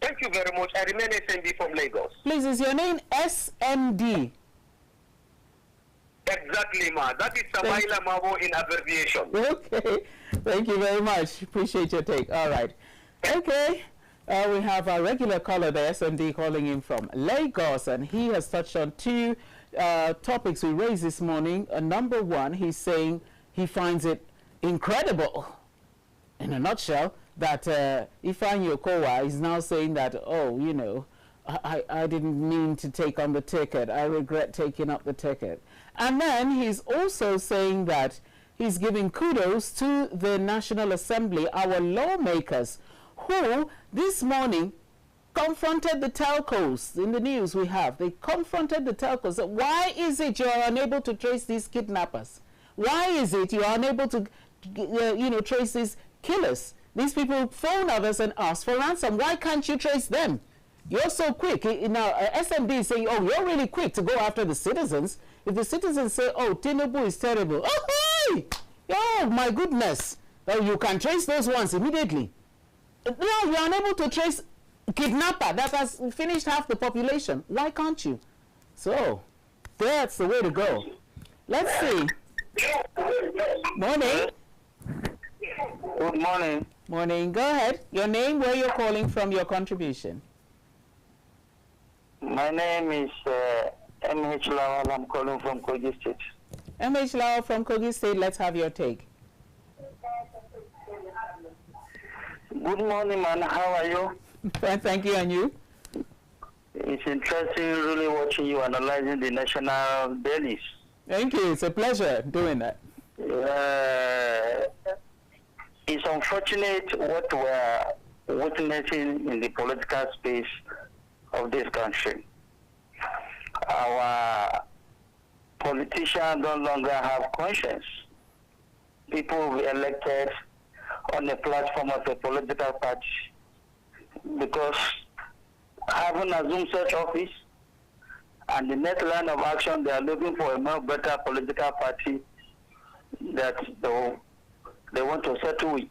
Thank you very much. I remain SMD from Lagos. Please, is your name SMD? Exactly, ma. That is Samaila Mabo in abbreviation. Okay. Thank you very much. Appreciate your take. All right. Okay. We have our regular caller, the SMD, calling in from Lagos, and he has touched on two topics we raised this morning. Number one, he's saying he finds it incredible, in a nutshell, that Ifeanyi Okowa is now saying that, oh, you know, I didn't mean to take on the ticket. I regret taking up the ticket. And then he's also saying that he's giving kudos to the National Assembly, our lawmakers, who this morning confronted the telcos. In the news we have, they confronted the telcos. Why is it you are unable to trace these kidnappers? Why is it you are unable to, trace these killers? These people phone others and ask for ransom. Why can't you trace them? You're so quick. Now, SMB is saying, oh, you're really quick to go after the citizens. If the citizens say, oh, Tinubu is terrible, oh, hey! Oh, my goodness. Oh, you can trace those ones immediately. No, you're unable to trace kidnapper that has finished half the population. Why can't you? So, that's the way to go. Let's see. Morning. Good morning. Morning. Go ahead. Your name, where you're calling from, your contribution. My name is M.H. Lawal. I'm calling from Kogi State. M.H. Lawal from Kogi State. Let's have your take. Good morning, man. How are you? Fine, thank you. And you? It's interesting really watching you analyzing the national dailies. Thank you. It's a pleasure doing that. It's unfortunate what we're witnessing in the political space of this country. Our politicians no longer have conscience. People will be elected on the platform of a political party because having assumed such office and the next line of action, they are looking for a more better political party that they want to settle with.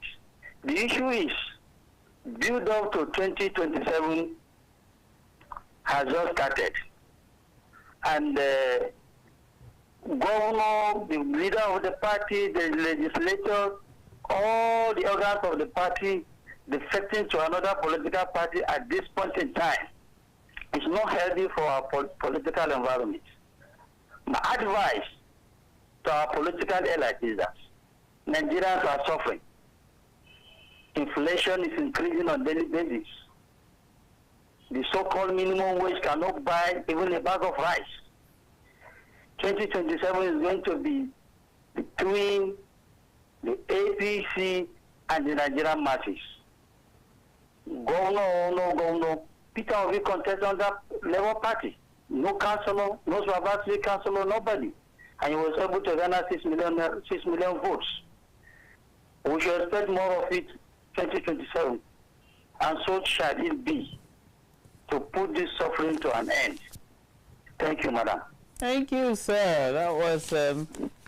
The issue is, build up to 2027 has just started. And the governor, the leader of the party, the legislature, all the organs of the party defecting to another political party at this point in time is not healthy for our political environment. My advice to our political allies is that Nigerians are suffering. Inflation is increasing on a daily basis. The so-called minimum wage cannot buy even a bag of rice. 2027 is going to be between the APC and the Nigerian masses. Governor or no governor, Peter Obi contest on that Labour Party. No councillor, no supervisory councillor, nobody. And he was able to garner 6 million votes. We should expect more of it 2027. And so shall it be, to put this suffering to an end. Thank you, madam. Thank you, sir. That was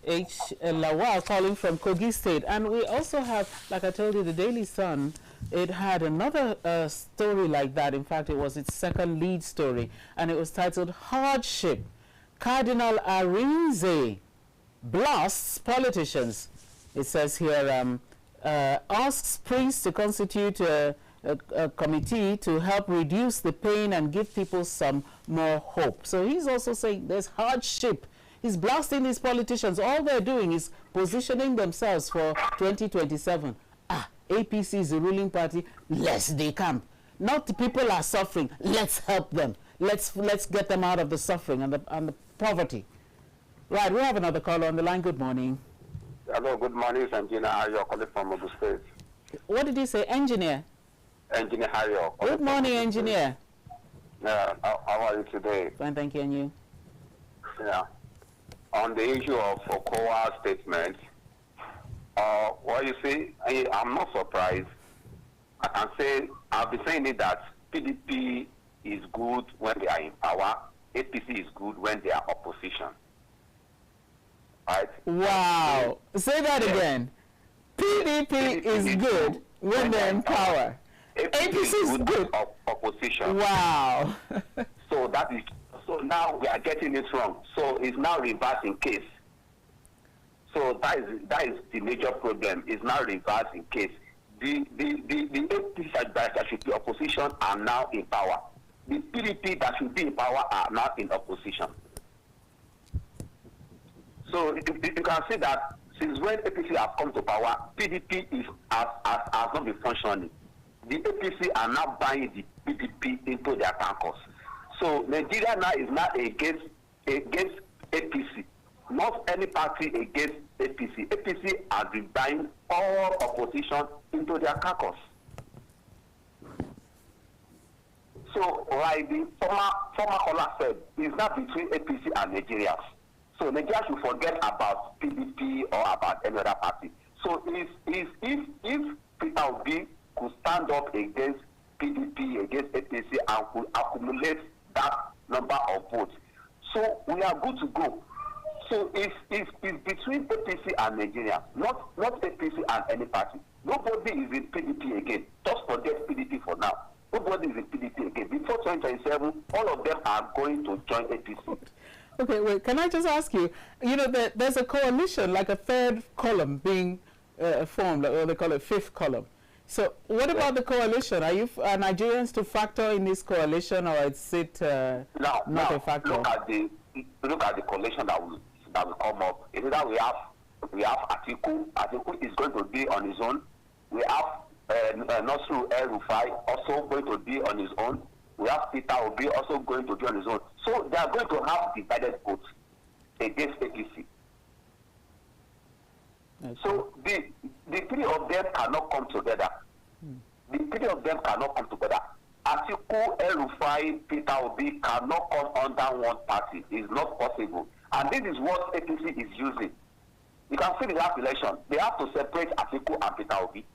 H. Lawal calling from Kogi State. And we also have, like I told you, the Daily Sun. It had another story like that. In fact, it was its second lead story. And it was titled Hardship. Cardinal Arinze blasts politicians. It says here, asks priests to constitute a committee to help reduce the pain and give people some more hope. So he's also saying there's hardship. He's blasting these politicians. All they're doing is positioning themselves for 2027. APC is the ruling party. Let's decamp. Not the people are suffering. Let's help them. Let's get them out of the suffering and the poverty. Right, we have another caller on the line. Good morning. Hello, good morning, Engineer Ayo, calling from Ogun State. What did he say, engineer? Engineer Ayo. Good morning, engineer. Yeah, how are you today? Fine, thank you, and you? Yeah. On the issue of Okowa's statement, well, you see, I'm not surprised. I can say, I've been saying it that PDP is good when they are in power, APC is good when they are opposition. Right? Wow. Say that again. PDP is good when they're in power. APC is good. Opposition. Wow. So now we are getting it wrong. So it's now reversing case. So that is the major problem. It's now reversing case. The APC that should be opposition are now in power. The PDP that should be in power are now in opposition. So you can see that since when APC has come to power, PDP has not been functioning. The APC are now buying the PDP into their tankers. So Nigeria now is not against APC. Not any party against APC. APC has been buying all opposition into their carcass. So, like the former caller said, it's not between APC and Nigerians. So Nigeria should forget about PDP or about any other party. So if Peter Obi could stand up against PDP, against APC, and could accumulate that number of votes, so we are good to go. So it's between APC and Nigeria, not APC and any party. Nobody is in PDP again. Just forget PDP for now. Nobody is in PDP again. Before 2027, all of them are going to join APC. Okay, wait, can I just ask you, there's a coalition, like a third column being formed, or they call it fifth column. So what about the coalition? Are you Nigerians to factor in this coalition, or is it not a factor? Look at the coalition that will come up. It's that we have Atiku. Atiku is going to be on his own. We have Nasru El-Rufai also going to be on his own. We have Peter Obi also going to be on his own. So they are going to have divided votes against APC. Okay. So the three of them cannot come together. The three of them cannot come together. Atiku, El-Rufai, Peter Obi cannot come under one party. It's not possible. And this is what APC is using. You can see the last election. They have to separate Atiku and Peter Obi.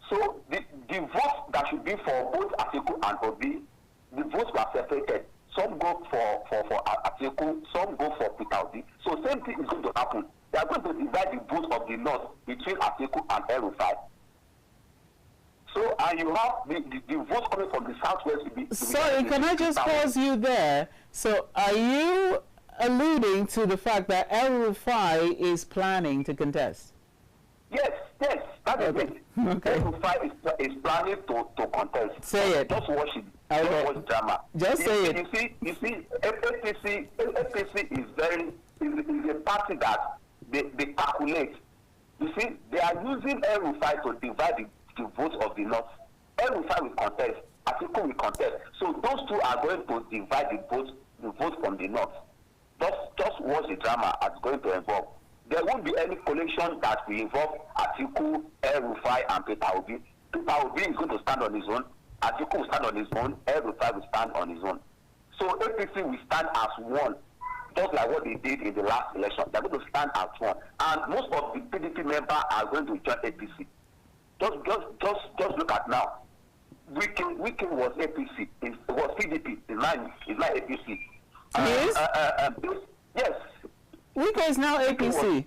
So the votes that should be for both Atiku and Obi, the votes were separated. Some go for Atiku, some go for Peter Obi. So same thing is going to happen. They are going to divide the votes of the North between Atiku and El-Rufai. So and you have the votes coming from the Southwest. Sorry, can I just pause you there? So are you alluding to the fact that El-Rufai is planning to contest? Yes, that is it. Okay. El-Rufai is planning to contest. Say it. Just watch it. Okay. Just watch drama. Just say it. You see, APC is a party that they calculate. You see, they are using El-Rufai to divide the votes of the North. El-Rufai will contest. Atiku will contest. So those two are going to divide the votes from the North. Just watch the drama as going to involve. There won't be any coalition that will involve Atiku, El-Rufai, and Peter Obi. Peter Obi is going to stand on his own. Atiku will stand on his own. El-Rufai will stand on his own. So APC will stand as one, just like what they did in the last election. They're going to stand as one. And most of the PDP members are going to join APC. Just look at now. Wike was APC. It was PDP. It's not APC. Yes. Wike is now APC.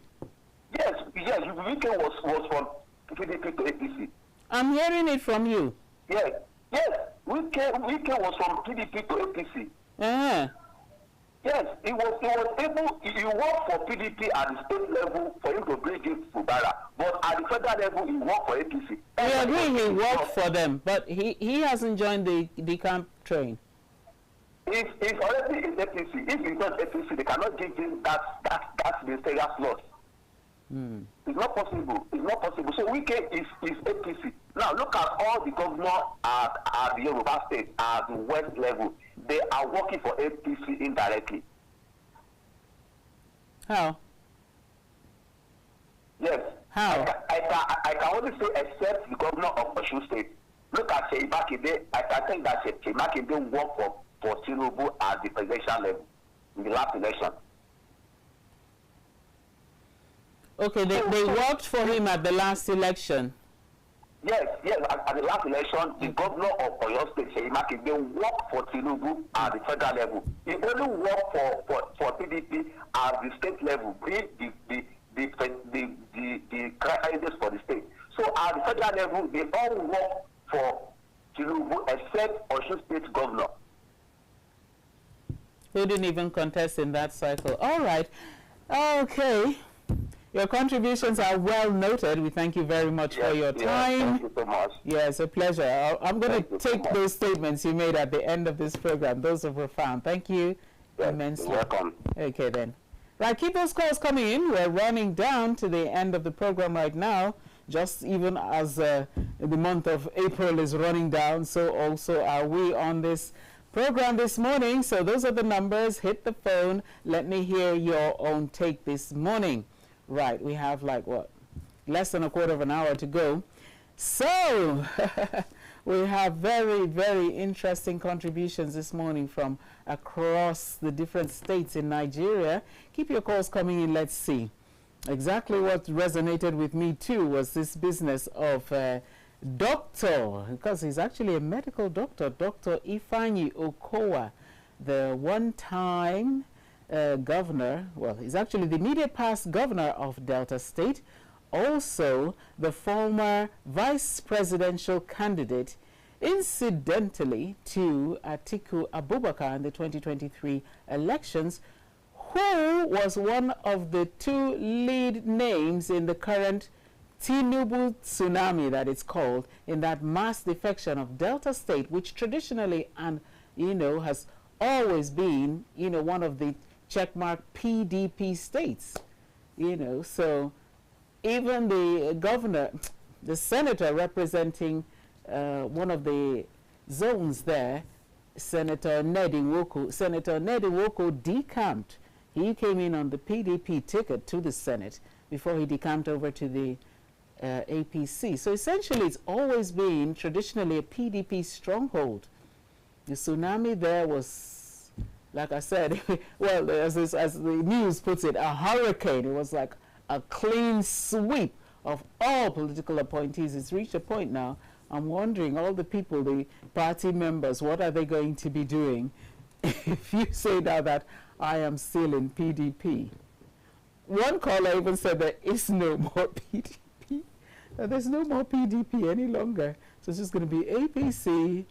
Yes. Wike was from PDP to APC. I'm hearing it from you. Yes. Wike was from PDP to APC. Yeah. Yes, he was able. He worked for PDP at the state level for him to bring it to Bara, but at the federal level he worked for APC. I agree, he worked for them, but he hasn't joined the camp train. If already in APC, if he's not APC, they cannot give him that ministerial slot. It's not possible. So Wike is APC. Now look at all the governors at the Yoruba state, at the West level. They are working for APC indirectly. How? Yes. How? I can only say except the governor of Osun State. Look at Seyi Makinde. I think that Seyi Makinde worked for Tinubu at the presidential level in the last election. Okay, they worked for him at the last election. Yes, at the last election, the governor of Oyo State, Seyi Makinde, worked for Tinubu at the federal level. He only worked for PDP at the state level, being the candidates for the state. So at the federal level, they all work for Tinubu except Osun State governor. Who didn't even contest in that cycle. All right. Okay. Your contributions are well noted. We thank you very much for your time. Thank you so much. Yeah, it's a pleasure. I'm going to take those statements you made at the end of this program. Those are profound. Thank you immensely. You're welcome. Okay, then. Right, keep those calls coming in. We're running down to the end of the program right now. Just even as the month of April is running down, so also are we on this program this morning. So those are the numbers. Hit the phone. Let me hear your own take this morning. Right, we have like what? Less than a quarter of an hour to go. So we have very, very interesting contributions this morning from across the different states in Nigeria. Keep your calls coming in. Let's see. Exactly what resonated with me too was this business of doctor, because he's actually a medical doctor, Dr. Ifeanyi Okowa, the one-time governor, well, he's actually the immediate past governor of Delta State, also the former vice presidential candidate, incidentally, to Atiku Abubakar in the 2023 elections, who was one of the two lead names in the current Tinubu tsunami that it's called, in that mass defection of Delta State, which traditionally and has always been one of the checkmark PDP states, so even the governor, the senator representing one of the zones there, Senator Nedi Nwoko decamped. He came in on the PDP ticket to the Senate before he decamped over to the APC. So essentially, it's always been traditionally a PDP stronghold. The tsunami there was, like I said, well, as the news puts it, a hurricane. It was like a clean sweep of all political appointees. It's reached a point now, I'm wondering, all the people, the party members, what are they going to be doing if you say now that I am still in PDP? One caller even said there is no more PDP. There's no more PDP any longer. So it's just going to be APC,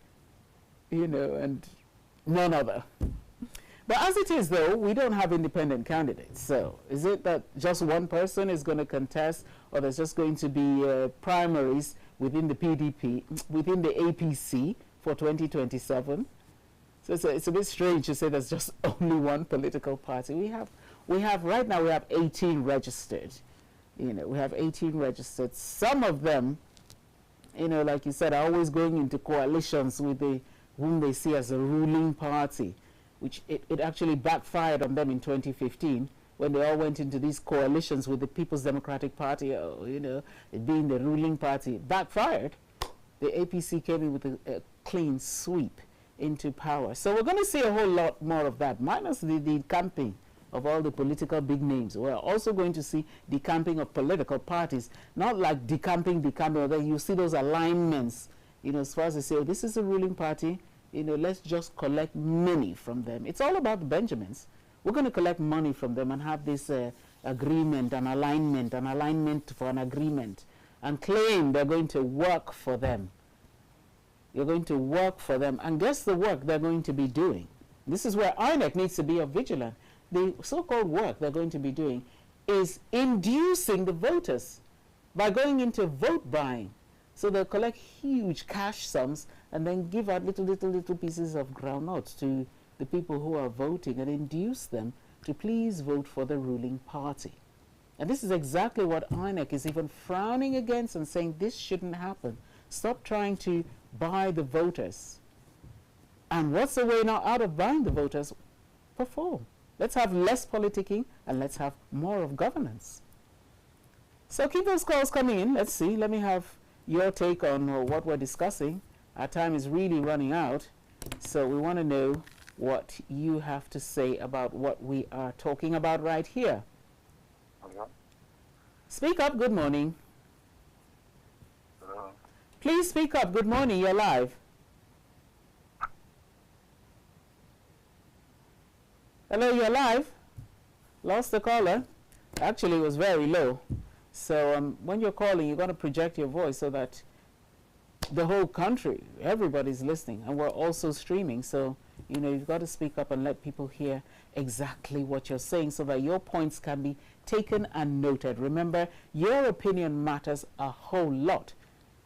you know, and none other. But as it is, though, we don't have independent candidates. So is it that just one person is going to contest, or there's just going to be primaries within the PDP, within the APC for 2027? So it's a bit strange to say there's just only one political party. We have right now we have 18 registered. You know, we have 18 registered. Some of them, you know, like you said, are always going into coalitions with whom they see as a ruling party, which it actually backfired on them in 2015 when they all went into these coalitions with the People's Democratic Party, you know, it being the ruling party. Backfired. The APC came in with a clean sweep into power. So we're going to see a whole lot more of that, minus the decamping of all the political big names. We're also going to see decamping of political parties, not like decamping, although you see those alignments, you know, as far as they say, oh, this is a ruling party, you know, let's just collect money from them. It's all about the Benjamins. We're going to collect money from them and have this agreement, an alignment for an agreement, and claim they're going to work for them. You're going to work for them, and guess the work they're going to be doing. This is where INEC needs to be vigilant. The so-called work they're going to be doing is inducing the voters by going into vote buying. So they'll collect huge cash sums and then give out little pieces of groundnuts to the people who are voting and induce them to please vote for the ruling party. And this is exactly what INEC is even frowning against and saying this shouldn't happen. Stop trying to buy the voters. And what's the way now out of buying the voters? Perform. Let's have less politicking and let's have more of governance. So keep those calls coming in. Let's see. Let me have your take on what we're discussing. Our time is really running out. So we want to know what you have to say about what we are talking about right here. Hello? Speak up. Good morning. Hello? Please speak up. Good morning. You're live. Hello, you're live. Lost the caller. Actually, it was very low. So when you're calling, you're going to project your voice so that the whole country, everybody's listening. And we're also streaming. So, you know, you've got to speak up and let people hear exactly what you're saying so that your points can be taken and noted. Remember, your opinion matters a whole lot.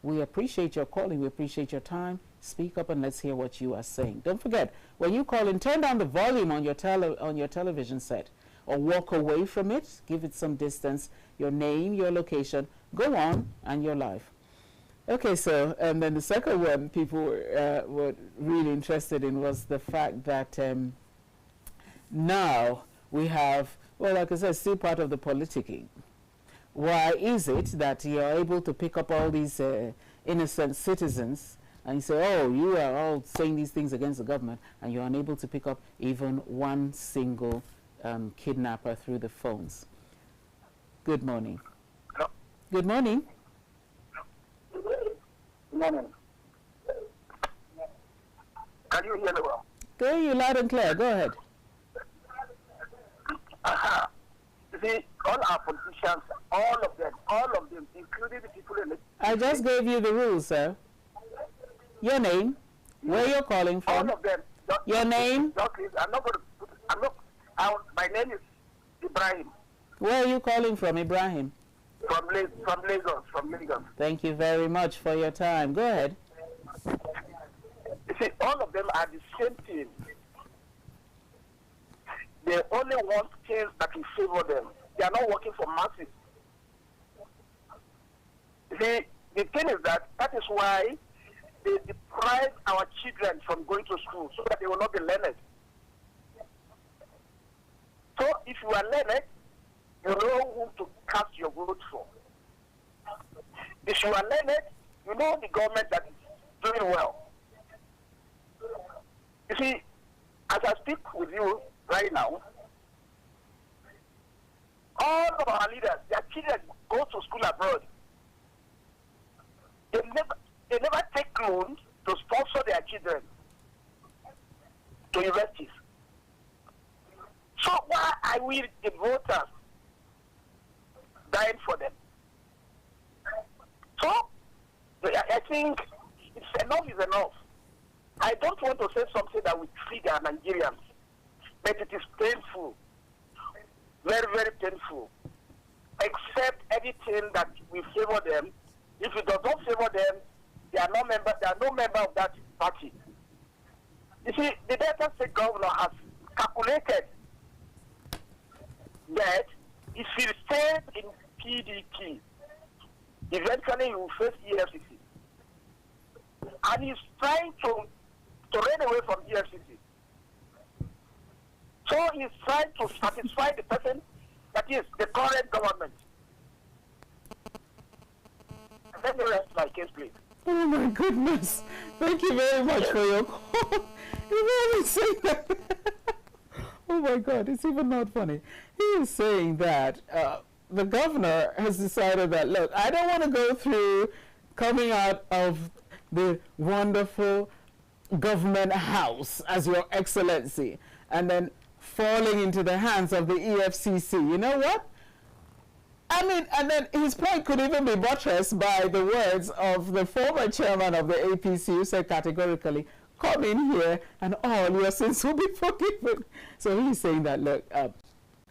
We appreciate your calling. We appreciate your time. Speak up and let's hear what you are saying. Don't forget, when you call in, turn down the volume on your television set or walk away from it. Give it some distance. Your name, your location. Go on and you're live. Okay, so and then the second one people were really interested in was the fact that now we have, well, like I said, still part of the politicking. Why is it that you're able to pick up all these innocent citizens and you say, oh, you are all saying these things against the government, and you're unable to pick up even one single kidnapper through the phones? Good morning. Hello? Good morning. Good morning. Can you hear me well? Go you loud and clear. Go ahead. You see, all our politicians, all of them, including the people in the... I just gave you the rules, sir. Your name, where you're calling from. All of them. Your name. I'm not going to put... my name is Ibrahim. Where are you calling from, Ibrahim? From Lagos. Thank you very much for your time. Go ahead. You see, all of them are the same thing. They only want things that will favor them. They are not working for masses. You see, the thing is that is why they deprive our children from going to school so that they will not be learned. So if you are learned, you know who to cast your vote for. If you are learned, you know the government that is doing well. You see, as I speak with you right now, all of our leaders, their children go to school abroad. They never take loans to sponsor their children to universities. So why are we, the voters, dying for them? So I think enough is enough. I don't want to say something that will trigger Nigerians, but it is painful, very, very painful. Except anything that we favor them. If it does not favor them, they are no member of that party. You see, the Delta State governor has calculated that if he stays in PDP, eventually he will face EFCC. And he's trying to run away from EFCC. So he's trying to satisfy the person that is the current government. Let me rest my case, please. Oh my goodness. Thank you very much for your call. You always say that. Oh my God, it's even not funny. He is saying that the governor has decided that, look, I don't want to go through coming out of the wonderful government house as your excellency and then falling into the hands of the EFCC. You know what? I mean, and then his point could even be buttressed by the words of the former chairman of the APC, who said categorically, come in here and all your sins will be forgiven. So he's saying that, look,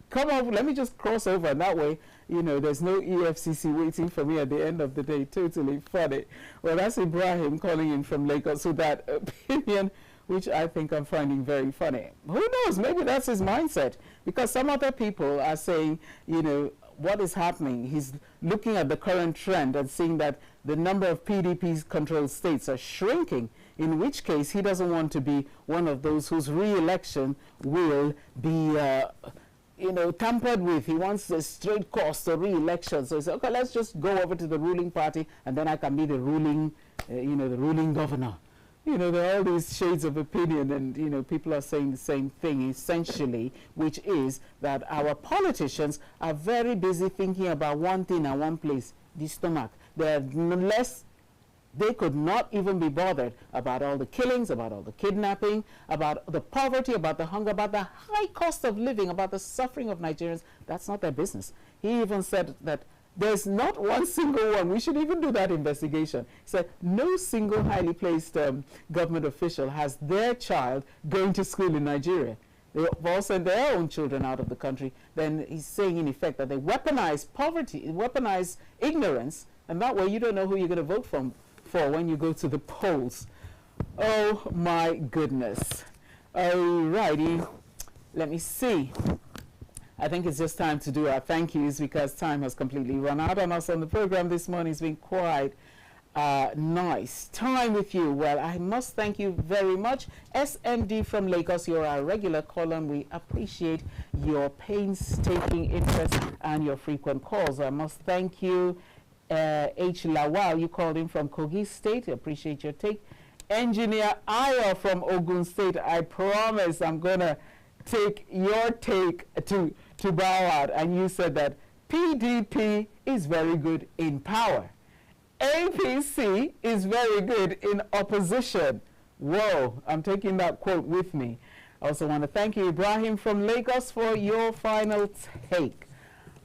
come over, let me just cross over, and that way, you know, there's no EFCC waiting for me at the end of the day. Totally funny. Well, that's Ibrahim calling in from Lagos with that opinion, which I think I'm finding very funny. Who knows? Maybe that's his mindset, because some other people are saying, you know, what is happening? He's looking at the current trend and seeing that the number of PDP-controlled states are shrinking, in which case he doesn't want to be one of those whose re-election will be you know, tampered with. He wants a straight course to re-election. So he said, okay, let's just go over to the ruling party, and then I can be the ruling, you know, the ruling governor. You know, there are all these shades of opinion, and, you know, people are saying the same thing, essentially, which is that our politicians are very busy thinking about one thing and one place, the stomach. They're less. They could not even be bothered about all the killings, about all the kidnapping, about the poverty, about the hunger, about the high cost of living, about the suffering of Nigerians. That's not their business. He even said that there's not one single one. We should even do that investigation. He said no single highly placed government official has their child going to school in Nigeria. They've all sent their own children out of the country. Then he's saying, in effect, that they weaponize poverty, weaponize ignorance, and that way you don't know who you're going to vote for when you go to the polls. Oh my goodness. Alrighty, let me see. I think it's just time to do our thank yous, because time has completely run out on us on the program this morning. It's been quite nice time with you. Well, I must thank you very much. SMD from Lagos, you're our regular caller. We appreciate your painstaking interest and your frequent calls. I must thank you. H. Lawal, you called in from Kogi State. I appreciate your take. Engineer Ayo from Ogun State, I promise I'm going to take your take to bow out. And you said that PDP is very good in power. APC is very good in opposition. Whoa, I'm taking that quote with me. I also want to thank you, Ibrahim from Lagos, for your final take.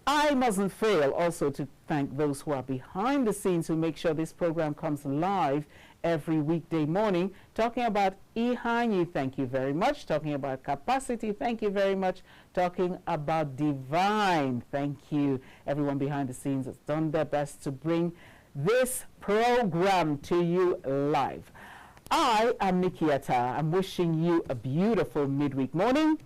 I mustn't fail also to thank those who are behind the scenes who make sure this program comes live every weekday morning. Talking about Ihanyi, thank you very much. Talking about Capacity, thank you very much. Talking about Divine, thank you. Everyone behind the scenes has done their best to bring this program to you live. I am Mikky Attah. I'm wishing you a beautiful midweek morning.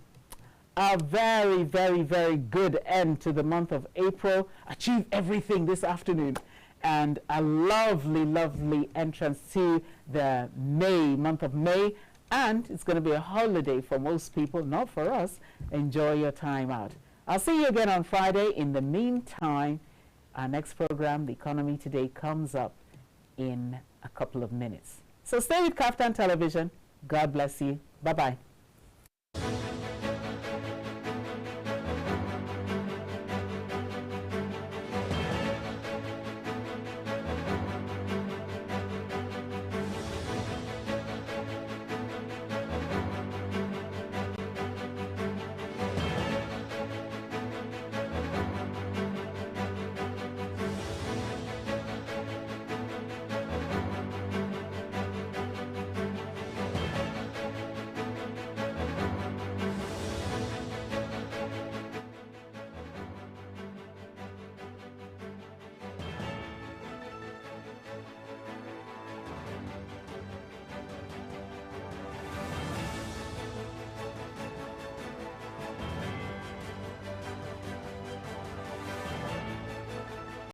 A very, very, very good end to the month of April. Achieve everything this afternoon. And a lovely, lovely entrance to the month of May. And it's going to be a holiday for most people, not for us. Enjoy your time out. I'll see you again on Friday. In the meantime, Our next program, The Economy Today, comes up in a couple of minutes. So stay with Kaftan Television. God bless you. Bye-bye.